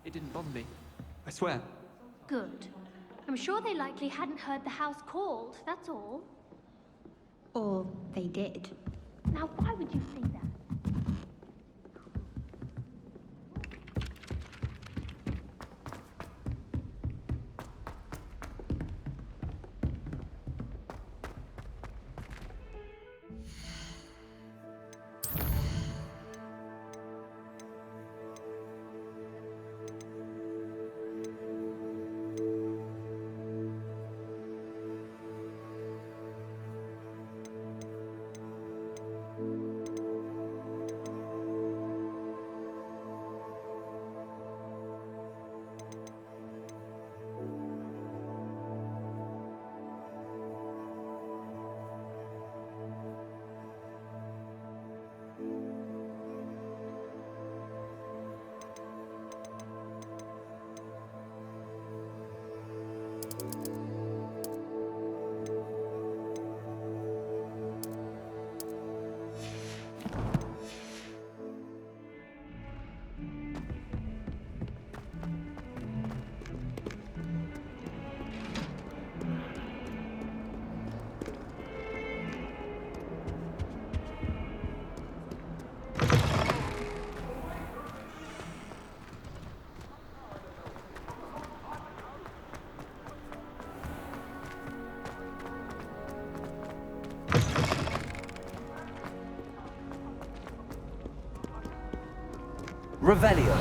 It didn't bother me. I swear. Good. I'm sure they likely hadn't heard the house called, that's all. Or they did. Now, why would you say that? Revelio.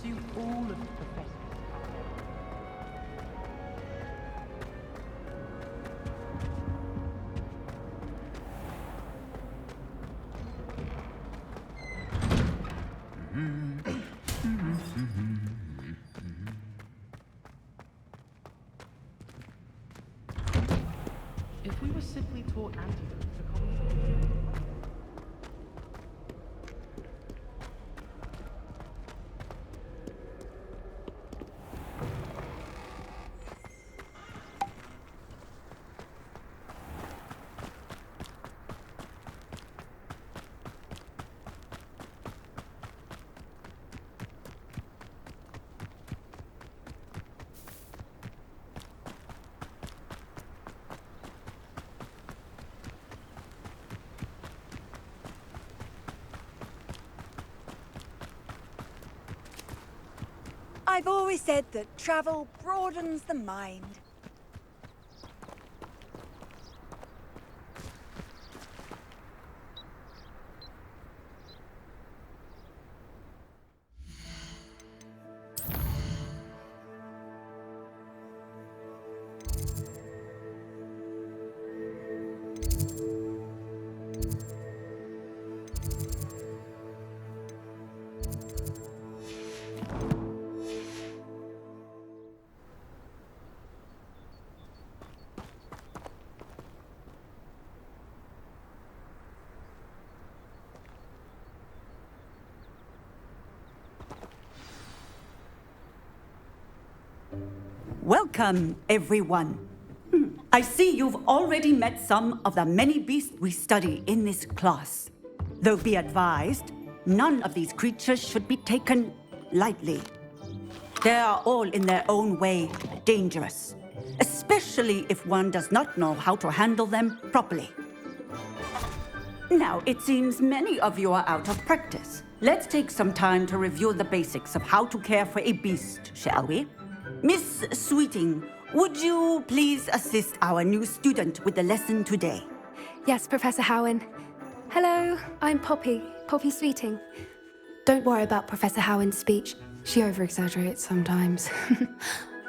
To all of the professors. If we were simply taught antidotes to common... I've always said that travel broadens the mind. Welcome, everyone. I see you've already met some of the many beasts we study in this class. Though be advised, none of these creatures should be taken lightly. They are all in their own way dangerous, especially if one does not know how to handle them properly. Now, it seems many of you are out of practice. Let's take some time to review the basics of how to care for a beast, shall we? Miss Sweeting, would you please assist our new student with the lesson today? Yes, Professor Howen. Hello, I'm Poppy Sweeting. Don't worry about Professor Howen's speech. She over-exaggerates sometimes.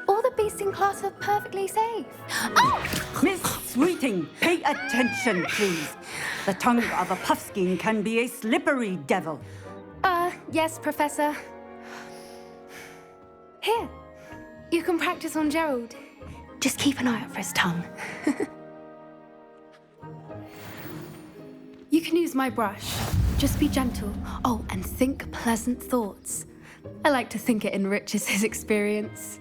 All the beasts in class are perfectly safe. Oh! Miss Sweeting, pay attention, please. The tongue of a puffskein can be a slippery devil. Yes, Professor. Here, you can practice on Gerald. Just keep an eye out for his tongue. You can use my brush. Just be gentle. Oh, and think pleasant thoughts. I like to think it enriches his experience.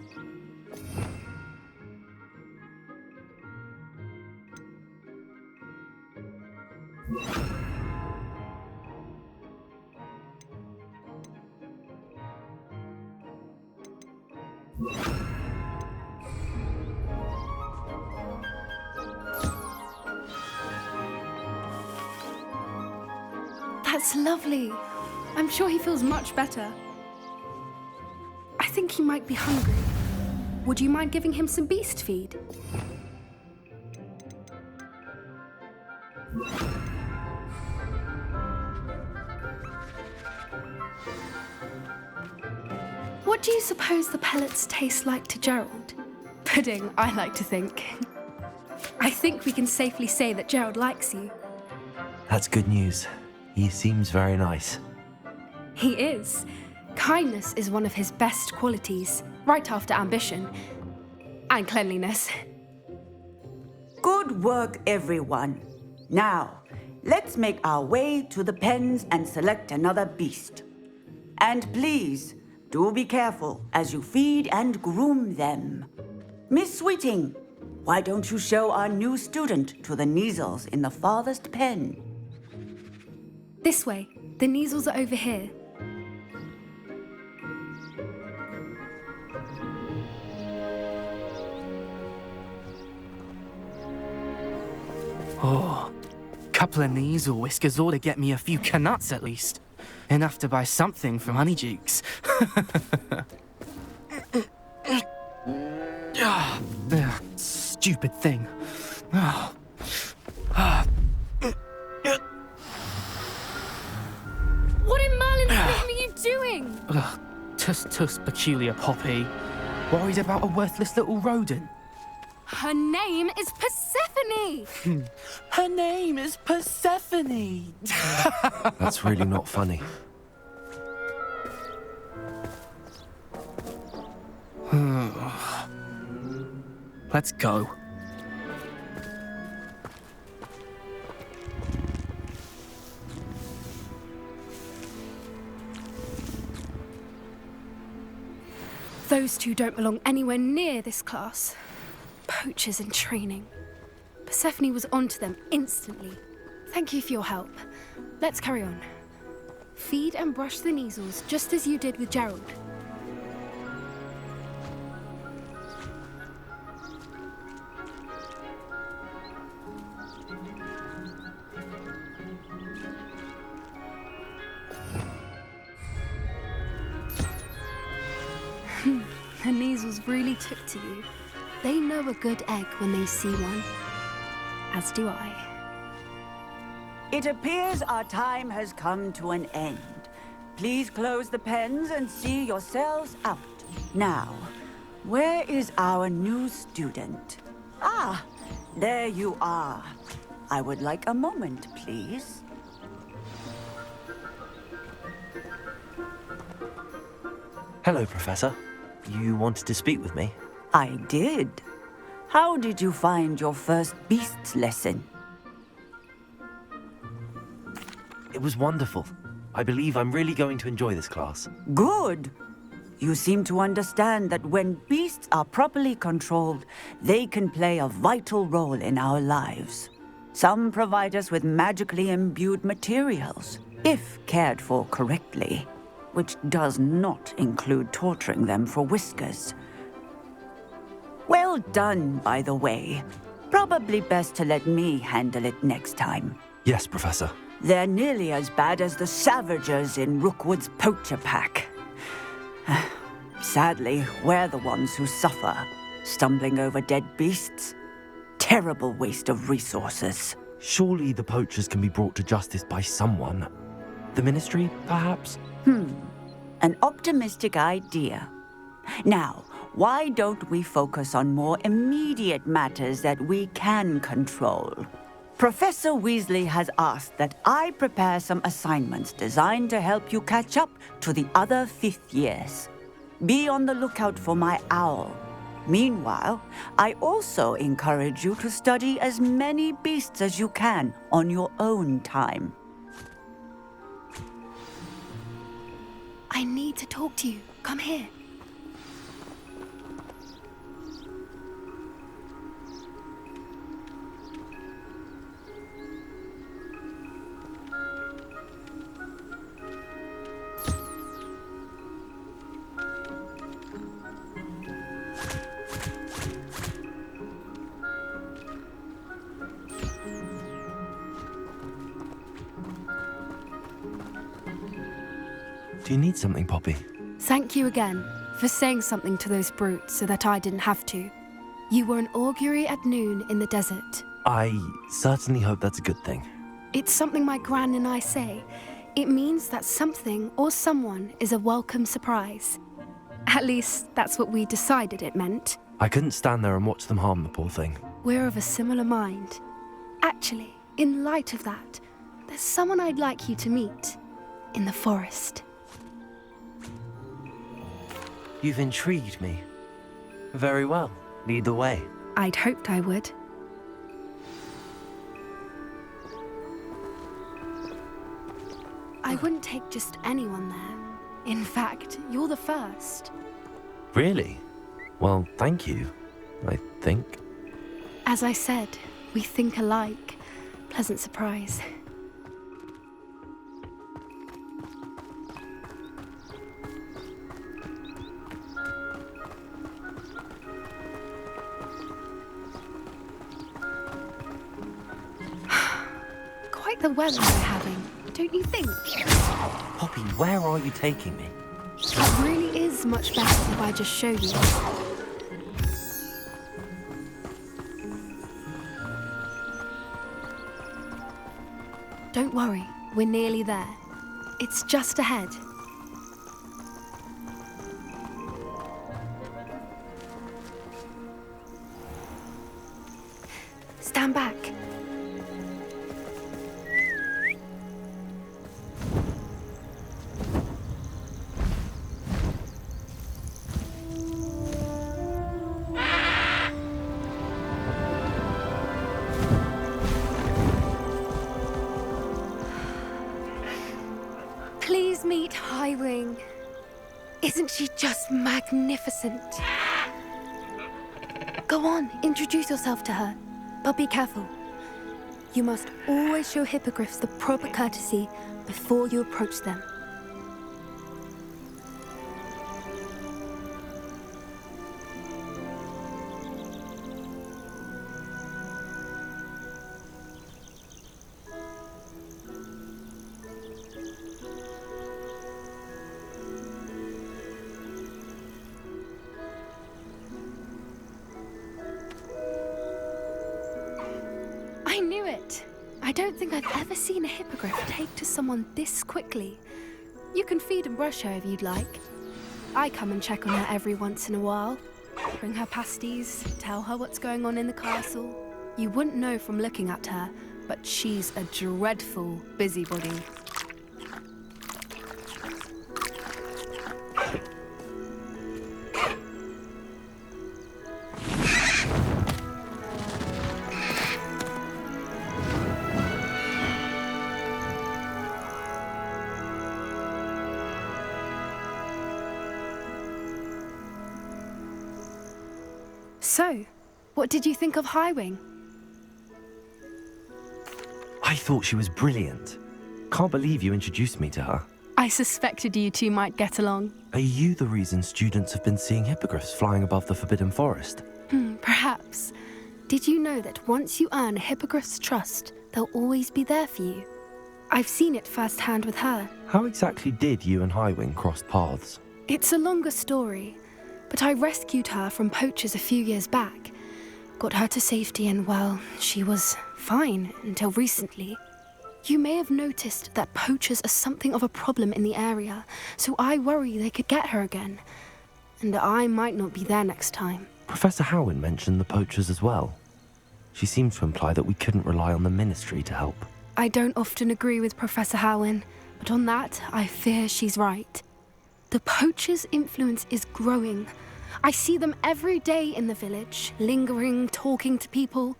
That's lovely. I'm sure he feels much better. I think he might be hungry. Would you mind giving him some beast feed? What do you suppose the pellets taste like to Gerald? Pudding, I like to think. I think we can safely say that Gerald likes you. That's good news. He seems very nice. He is. Kindness is one of his best qualities, right after ambition and cleanliness. Good work, everyone. Now, let's make our way to the pens and select another beast. And please, do be careful as you feed and groom them. Miss Sweeting, why don't you show our new student to the Neasels in the farthest pen? This way. The Neasels are over here. Oh, couple of Neasel whiskers ought to get me a few canuts at least. Enough to buy something from Honeydukes. Stupid thing. What in Merlin's name are you doing? Tuss, peculiar Poppy. Worried about a worthless little rodent. Her name is Persephone! Her name is Persephone! That's really not funny. Let's go. Those two don't belong anywhere near this class. Poachers in training. Persephone was onto them instantly. Thank you for your help. Let's carry on. Feed and brush the Neasels just as you did with Gerald. The Neasels really took to you. They know a good egg when they see one. As do I. It appears our time has come to an end. Please close the pens and see yourselves out. Now, where is our new student? Ah, there you are. I would like a moment, please. Hello, Professor. You wanted to speak with me? I did. How did you find your first beasts lesson? It was wonderful. I believe I'm really going to enjoy this class. Good. You seem to understand that when beasts are properly controlled, they can play a vital role in our lives. Some provide us with magically imbued materials, if cared for correctly, which does not include torturing them for whiskers. Well done, by the way. Probably best to let me handle it next time. Yes, Professor. They're nearly as bad as the Savagers in Rookwood's poacher pack. Sadly, we're the ones who suffer, stumbling over dead beasts. Terrible waste of resources. Surely the poachers can be brought to justice by someone. The Ministry, perhaps? An optimistic idea. Now, why don't we focus on more immediate matters that we can control? Professor Weasley has asked that I prepare some assignments designed to help you catch up to the other fifth years. Be on the lookout for my owl. Meanwhile, I also encourage you to study as many beasts as you can on your own time. I need to talk to you. Come here. Do you need something, Poppy? Thank you again for saying something to those brutes so that I didn't have to. You were an augury at noon in the desert. I certainly hope that's a good thing. It's something my gran and I say. It means that something or someone is a welcome surprise. At least, that's what we decided it meant. I couldn't stand there and watch them harm the poor thing. We're of a similar mind. Actually, in light of that, there's someone I'd like you to meet. In the forest. You've intrigued me. Very well. Lead the way. I'd hoped I would. I wouldn't take just anyone there. In fact, you're the first. Really? Well, thank you, I think. As I said, we think alike. Pleasant surprise. Quite the weather we're having, don't you think? Poppy, where are you taking me? It really is much better if I just show you. Don't worry, we're nearly there. It's just ahead. Stand back. Please meet Highwing. Isn't she just magnificent? Go on, introduce yourself to her. But be careful. You must always show hippogriffs the proper courtesy before you approach them. I knew it! I don't think I've ever seen a hippogriff take to someone this quickly. You can feed and brush her if you'd like. I come and check on her every once in a while. Bring her pasties, tell her what's going on in the castle. You wouldn't know from looking at her, but she's a dreadful busybody. So, what did you think of Highwing? I thought she was brilliant. Can't believe you introduced me to her. I suspected you two might get along. Are you the reason students have been seeing hippogriffs flying above the Forbidden Forest? Perhaps. Did you know that once you earn a hippogriff's trust, they'll always be there for you? I've seen it firsthand with her. How exactly did you and Highwing cross paths? It's a longer story, but I rescued her from poachers a few years back. Got her to safety and, well, she was fine until recently. You may have noticed that poachers are something of a problem in the area, so I worry they could get her again. And I might not be there next time. Professor Howin mentioned the poachers as well. She seemed to imply that we couldn't rely on the Ministry to help. I don't often agree with Professor Howin, but on that, I fear she's right. The poachers' influence is growing. I see them every day in the village, lingering, talking to people.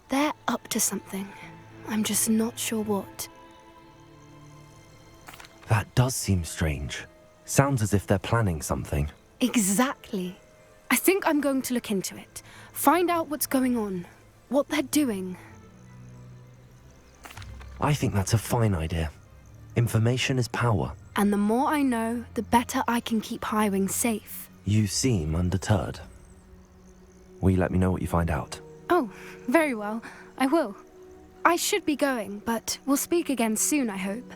They're up to something. I'm just not sure what. That does seem strange. Sounds as if they're planning something. Exactly. I think I'm going to look into it. Find out what's going on. What they're doing. I think that's a fine idea. Information is power. And the more I know, the better I can keep Highwing safe. You seem undeterred. Will you let me know what you find out? Oh, very well. I will. I should be going, but we'll speak again soon, I hope.